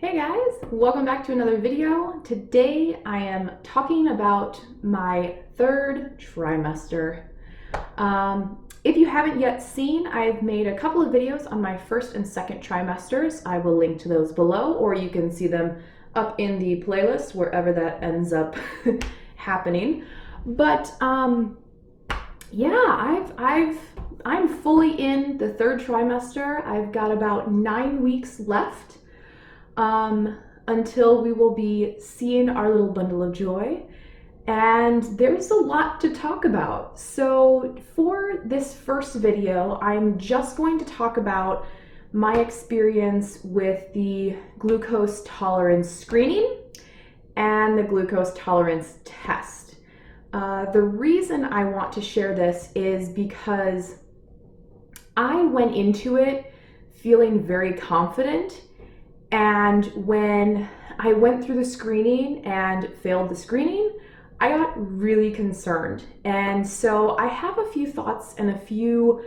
Hey guys, welcome back to another video. Today I am talking about my third trimester. If you haven't yet seen, I've made a couple of videos on my first and second trimesters. I will link to those below, or you can see them up in the playlist wherever that ends up happening. But yeah, I'm fully in the third trimester. I've got about 9 weeks left until we will be seeing our little bundle of joy. And there's a lot to talk about. So for this first video, I'm just going to talk about my experience with the glucose tolerance screening and the glucose tolerance test. The reason I want to share this is because I went into it feeling very confident. And when I went through the screening and failed the screening, I got really concerned. And so I have a few thoughts and a few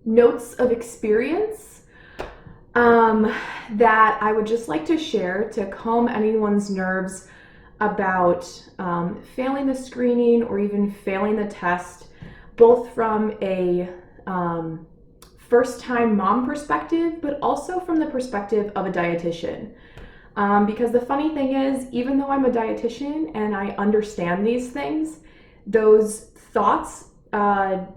notes of experience that I would just like to share to calm anyone's nerves about failing the screening or even failing the test, both from a first-time mom perspective, but also from the perspective of a dietitian. Because the funny thing is, even though I'm a dietitian and I understand these things, those thoughts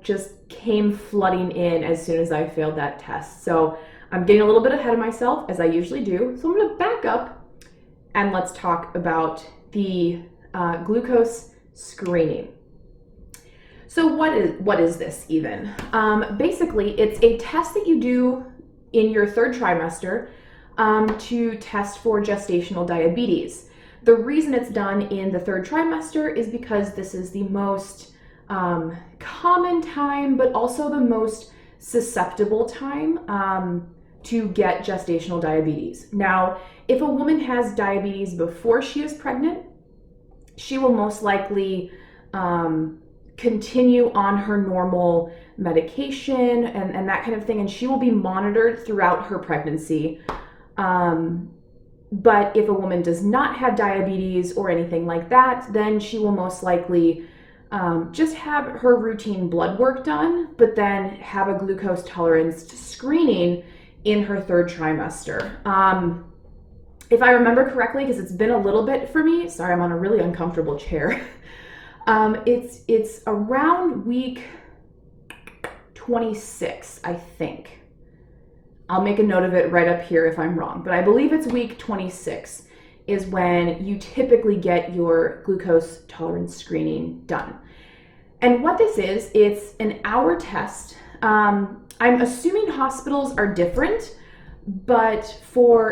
just came flooding in as soon as I failed that test. So I'm getting a little bit ahead of myself, as I usually do. So I'm gonna back up and let's talk about the glucose screening. So what is this even? Basically, it's a test that you do in your third trimester to test for gestational diabetes. The reason it's done in the third trimester is because this is the most common time, but also the most susceptible time to get gestational diabetes. Now, if a woman has diabetes before she is pregnant, she will most likely continue on her normal medication and that kind of thing, and she will be monitored throughout her pregnancy. But if a woman does not have diabetes or anything like that, then she will most likely just have her routine blood work done, but then have a glucose tolerance screening in her third trimester. If I remember correctly, because it's been a little bit for me, sorry, I'm on a really uncomfortable chair. It's around week 26, I think. I'll make a note of it right up here if I'm wrong, but I believe it's week 26 is when you typically get your glucose tolerance screening done. And what this is, it's an hour test. I'm assuming hospitals are different, but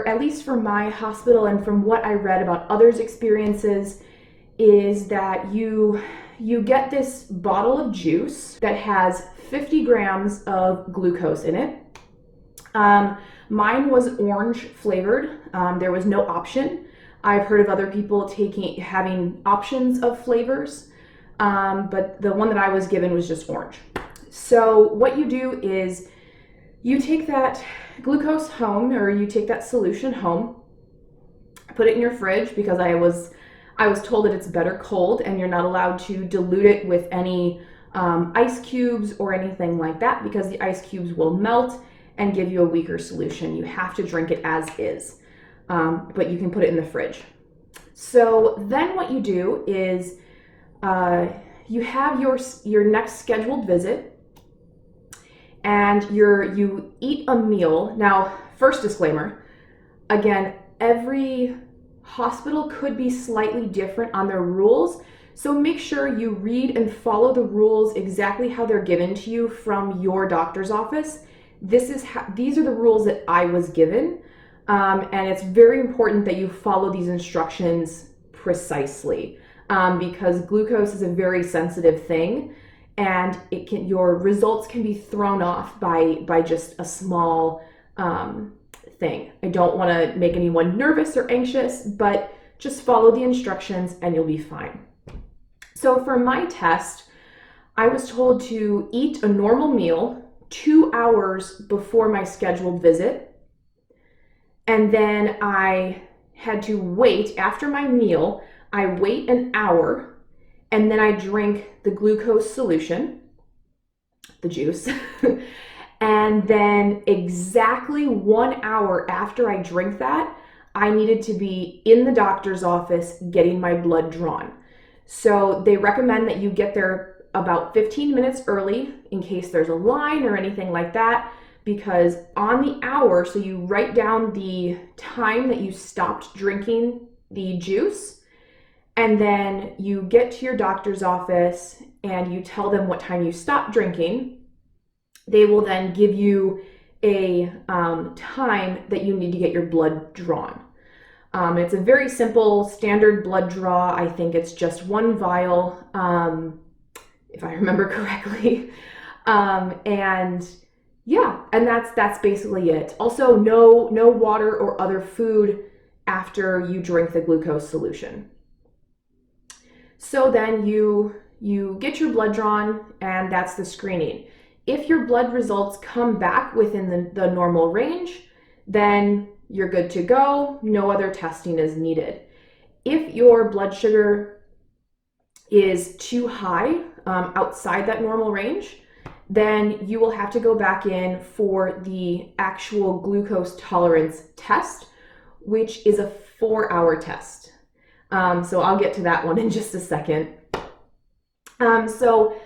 at least for my hospital and from what I read about others' experiences, is that you get this bottle of juice that has 50 grams of glucose in it. Mine was orange flavored. There was no option. I've heard of other people having options of flavors, but the one that I was given was just orange. So what you do is you take that glucose home, or you take that solution home, put it in your fridge, because I was told that it's better cold and you're not allowed to dilute it with any ice cubes or anything like that, because the ice cubes will melt and give you a weaker solution. You have to drink it as is, but you can put it in the fridge. So then what you do is you have your next scheduled visit, and you eat a meal. Now, first disclaimer, again, every hospital could be slightly different on their rules, so make sure you read and follow the rules exactly how they're given to you from your doctor's office. These are the rules that I was given, and it's very important that you follow these instructions precisely, because glucose is a very sensitive thing, and your results can be thrown off by just a small thing. I don't want to make anyone nervous or anxious, but just follow the instructions and you'll be fine. So for my test, I was told to eat a normal meal 2 hours before my scheduled visit, And then I had to wait after my meal. I wait an hour and then I drink the glucose solution, the juice. And then exactly 1 hour after I drink that, I needed to be in the doctor's office getting my blood drawn. So they recommend that you get there about 15 minutes early in case there's a line or anything like that, because on the hour, so you write down the time that you stopped drinking the juice, and then you get to your doctor's office and you tell them what time you stopped drinking. They will then give you a time that you need to get your blood drawn. It's a very simple standard blood draw. I think it's just one vial, if I remember correctly. And yeah, and that's basically it. Also, no water or other food after you drink the glucose solution. So then you get your blood drawn, and that's the screening. If your blood results come back within the normal range, then you're good to go. No other testing is needed. If your blood sugar is too high, outside that normal range, then you will have to go back in for the actual glucose tolerance test, which is a 4-hour test. So I'll get to that one in just a second. So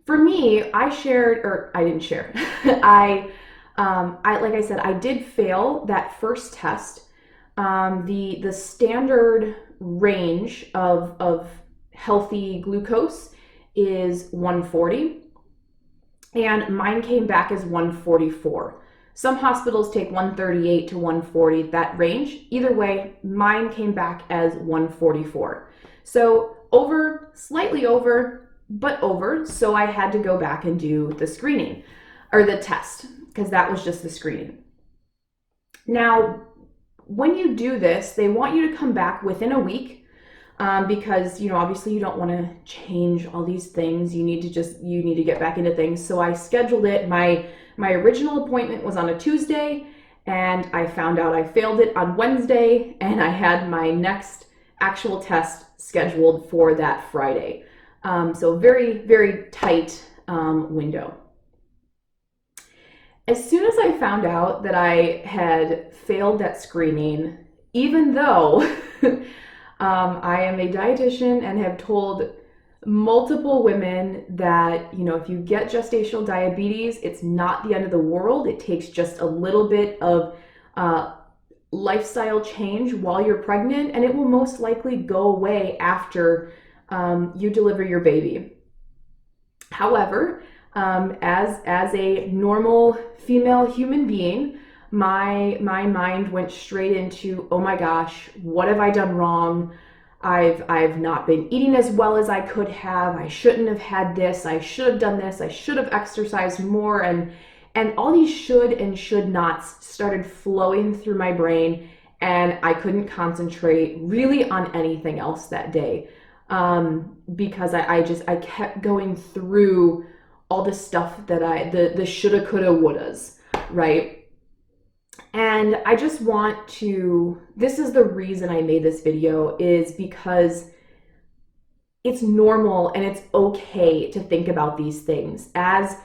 for me, I didn't share. I like I said, I did fail that first test. The standard range of healthy glucose is 140, and mine came back as 144. Some hospitals take 138 to 140, that range. Either way, mine came back as 144. So slightly over, but over. So I had to go back and do the screening or the test, because that was just the screening. Now, when you do this, they want you to come back within a week, because, obviously you don't want to change all these things. You need to get back into things. So I scheduled it. My original appointment was on a Tuesday, and I found out I failed it on Wednesday, and I had my next actual test scheduled for that Friday. So very, very tight window. As soon as I found out that I had failed that screening, even though I am a dietitian and have told multiple women that, if you get gestational diabetes, it's not the end of the world. It takes just a little bit of lifestyle change while you're pregnant, and it will most likely go away after you deliver your baby. However, as a normal female human being, my mind went straight into, oh my gosh, what have I done wrong? I've not been eating as well as I could have. I shouldn't have had this. I should have done this. I should have exercised more. And all these should and should nots started flowing through my brain, and I couldn't concentrate really on anything else that day, because I kept going through all the stuff that the shoulda, coulda, wouldas, right? And I just want to, this is the reason I made this video, is because it's normal and it's okay to think about these things as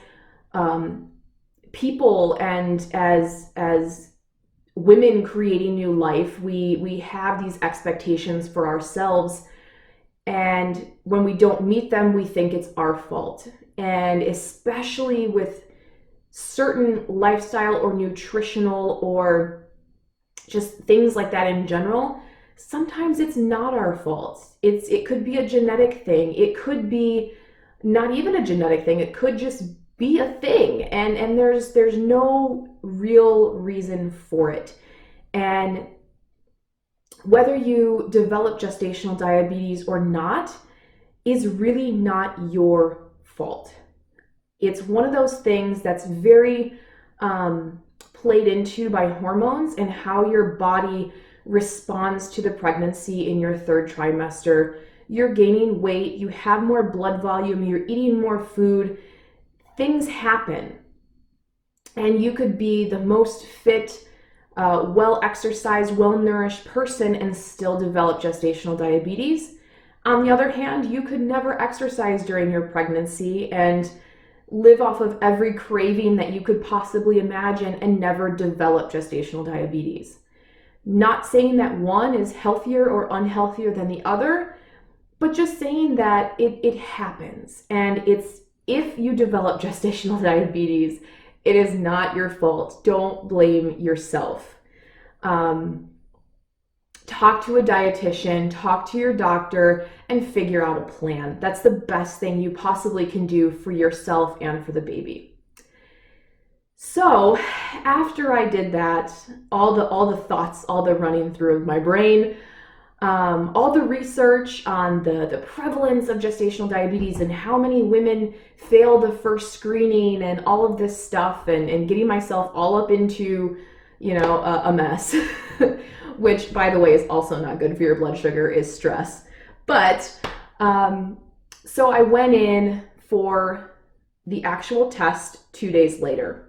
people, and as women creating new life. We have these expectations for ourselves, and when we don't meet them, we think it's our fault. And especially with certain lifestyle or nutritional or just things like that in general, sometimes it's not our fault. It could be a genetic thing. It could be not even a genetic thing. It could just be a thing, and there's no real reason for it. And whether you develop gestational diabetes or not is really not your fault. It's one of those things that's very played into by hormones and how your body responds to the pregnancy in your third trimester. You're gaining weight, you have more blood volume, you're eating more food, things happen. And you could be the most fit, well-exercised, well-nourished person and still develop gestational diabetes. On the other hand, you could never exercise during your pregnancy and live off of every craving that you could possibly imagine and never develop gestational diabetes. Not saying that one is healthier or unhealthier than the other, but just saying that it happens. And it's, if you develop gestational diabetes, it is not your fault. Don't blame yourself. Talk to a dietitian, talk to your doctor, and figure out a plan. That's the best thing you possibly can do for yourself and for the baby. So after I did that, all the thoughts, all the running through my brain, all the research on the prevalence of gestational diabetes and how many women fail the first screening and all of this stuff, and getting myself all up into, a mess, which, by the way, is also not good for your blood sugar, is stress. But so I went in for the actual test 2 days later.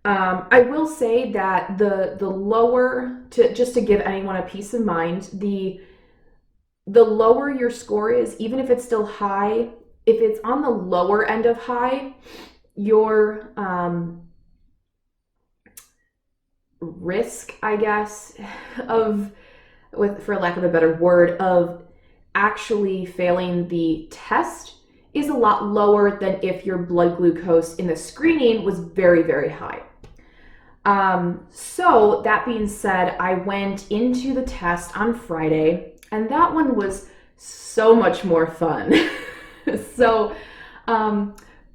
I will say that the lower, just to give anyone a peace of mind, the lower your score is, even if it's still high, if it's on the lower end of high, your risk, I guess, for lack of a better word, of actually failing the test is a lot lower than if your blood glucose in the screening was very, very high. So that being said, I went into the test on Friday, and that one was so much more fun. So,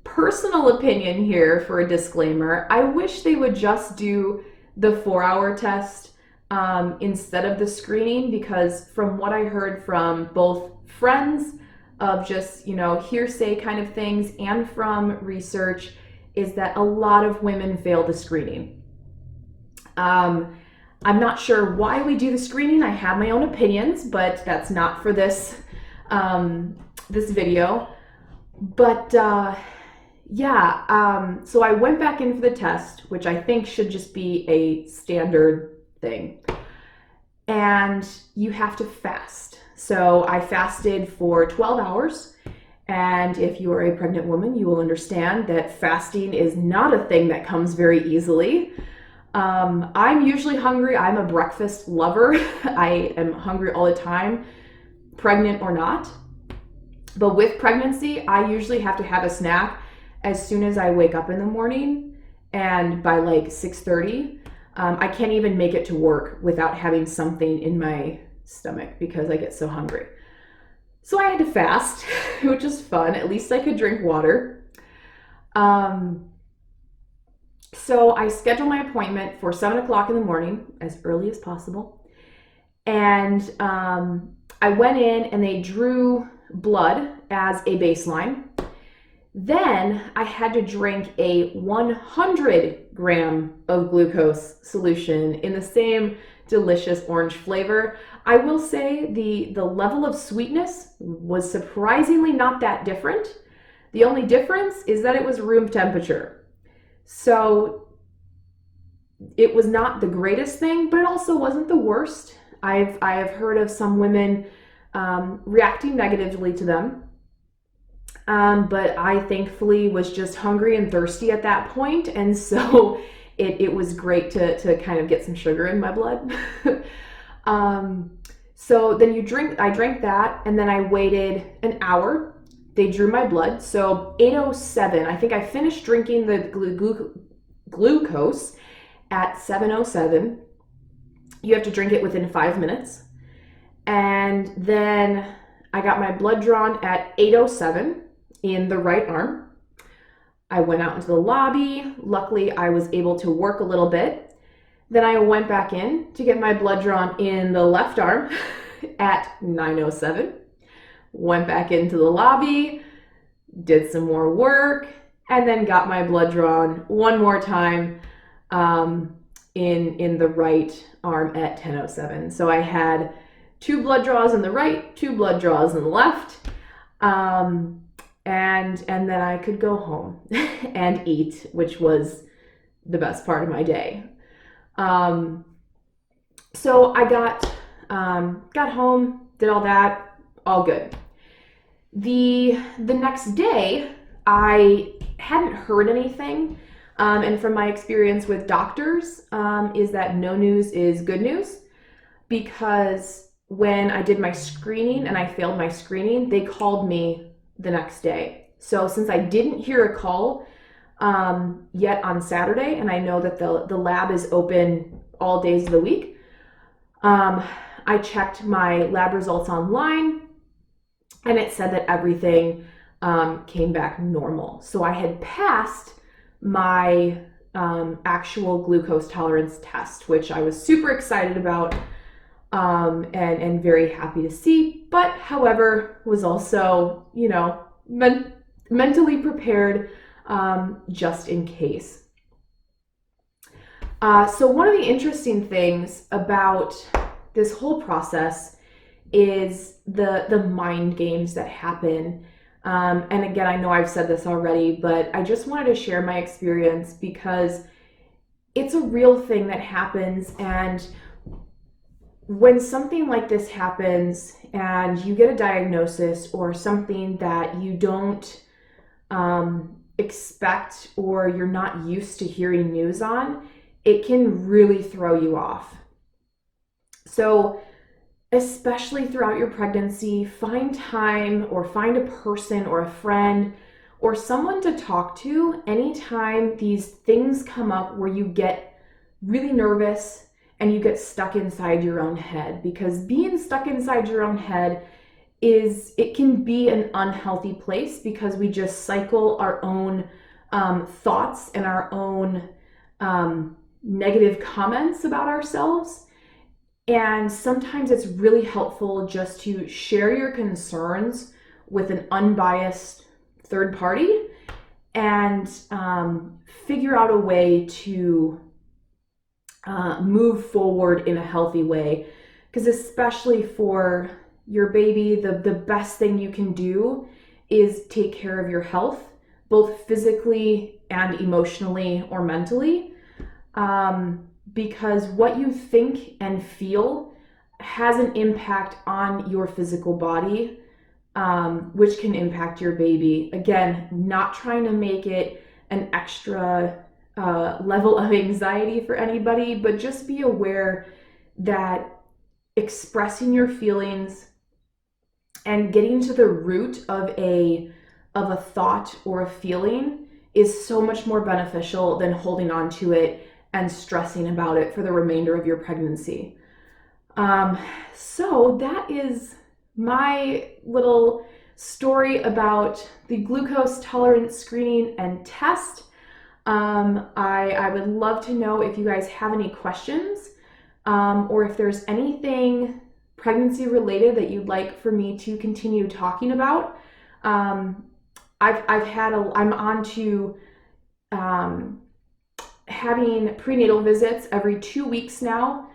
personal opinion here for a disclaimer, I wish they would just do the 4-hour test instead of the screening, because from what I heard from both friends of just, hearsay kind of things and from research, is that a lot of women fail the screening. I'm not sure why we do the screening. I have my own opinions, but that's not for this this video. But so I went back in for the test, which I think should just be a standard thing. And you have to fast. So I fasted for 12 hours. And if you are a pregnant woman, you will understand that fasting is not a thing that comes very easily. I'm usually hungry. I'm a breakfast lover. I am hungry all the time, pregnant or not. But with pregnancy, I usually have to have a snack as soon as I wake up in the morning, and by like 6:30, I can't even make it to work without having something in my stomach because I get so hungry. So I had to fast, which is fun. At least I could drink water. So I scheduled my appointment for 7 o'clock in the morning, as early as possible. And I went in and they drew blood as a baseline. Then I had to drink a 100 gram of glucose solution in the same delicious orange flavor. I will say the level of sweetness was surprisingly not that different. The only difference is that it was room temperature. So it was not the greatest thing, but it also wasn't the worst. I have heard of some women reacting negatively to them. But I thankfully was just hungry and thirsty at that point. And so it was great to kind of get some sugar in my blood. So then I drank that, and then I waited an hour. They drew my blood. So 8:07, I think I finished drinking the glucose at 7:07. You have to drink it within 5 minutes. And then I got my blood drawn at 8:07 in the right arm. I went out into the lobby. Luckily, I was able to work a little bit. Then I went back in to get my blood drawn in the left arm at 9:07. Went back into the lobby, did some more work, and then got my blood drawn one more time in the right arm at 10:07. So I had 2 blood draws in the right, 2 blood draws in the left, and then I could go home and eat, which was the best part of my day. Um, so I got home, did all that, all good. The next day, I hadn't heard anything, and from my experience with doctors, is that no news is good news, because when I did my screening and I failed my screening, they called me the next day. So since I didn't hear a call yet on Saturday, and I know that the lab is open all days of the week, I checked my lab results online, and it said that everything came back normal. So I had passed my actual glucose tolerance test, which I was super excited about, and very happy to see, but however, was also, mentally prepared just in case. So one of the interesting things about this whole process is the mind games that happen. And again, I know I've said this already, but I just wanted to share my experience because it's a real thing that happens. And when something like this happens and you get a diagnosis or something that you don't expect or you're not used to hearing news on, it can really throw you off. So especially throughout your pregnancy, find time or find a person or a friend or someone to talk to anytime these things come up where you get really nervous and you get stuck inside your own head. Because being stuck inside your own head it can be an unhealthy place, because we just cycle our own thoughts and our own negative comments about ourselves. And sometimes it's really helpful just to share your concerns with an unbiased third party and figure out a way to move forward in a healthy way. Because especially for your baby, the best thing you can do is take care of your health, both physically and emotionally or mentally. Because what you think and feel has an impact on your physical body, which can impact your baby. Again, not trying to make it an extra level of anxiety for anybody, but just be aware that expressing your feelings and getting to the root of a thought or a feeling is so much more beneficial than holding on to it and stressing about it for the remainder of your pregnancy. So that is my little story about the glucose tolerance screening and test. I would love to know if you guys have any questions, or if there's anything pregnancy related that you'd like for me to continue talking about. I'm on to having prenatal visits every 2 weeks now.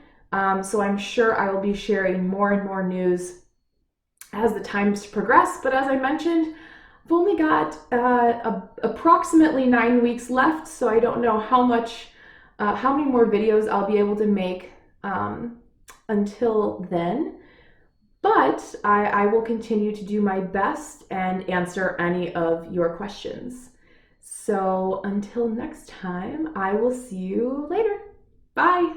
So I'm sure I will be sharing more and more news as the times progress. But as I mentioned, I've only got approximately 9 weeks left, so I don't know how many more videos I'll be able to make until then. But I will continue to do my best and answer any of your questions. So until next time, I will see you later. Bye.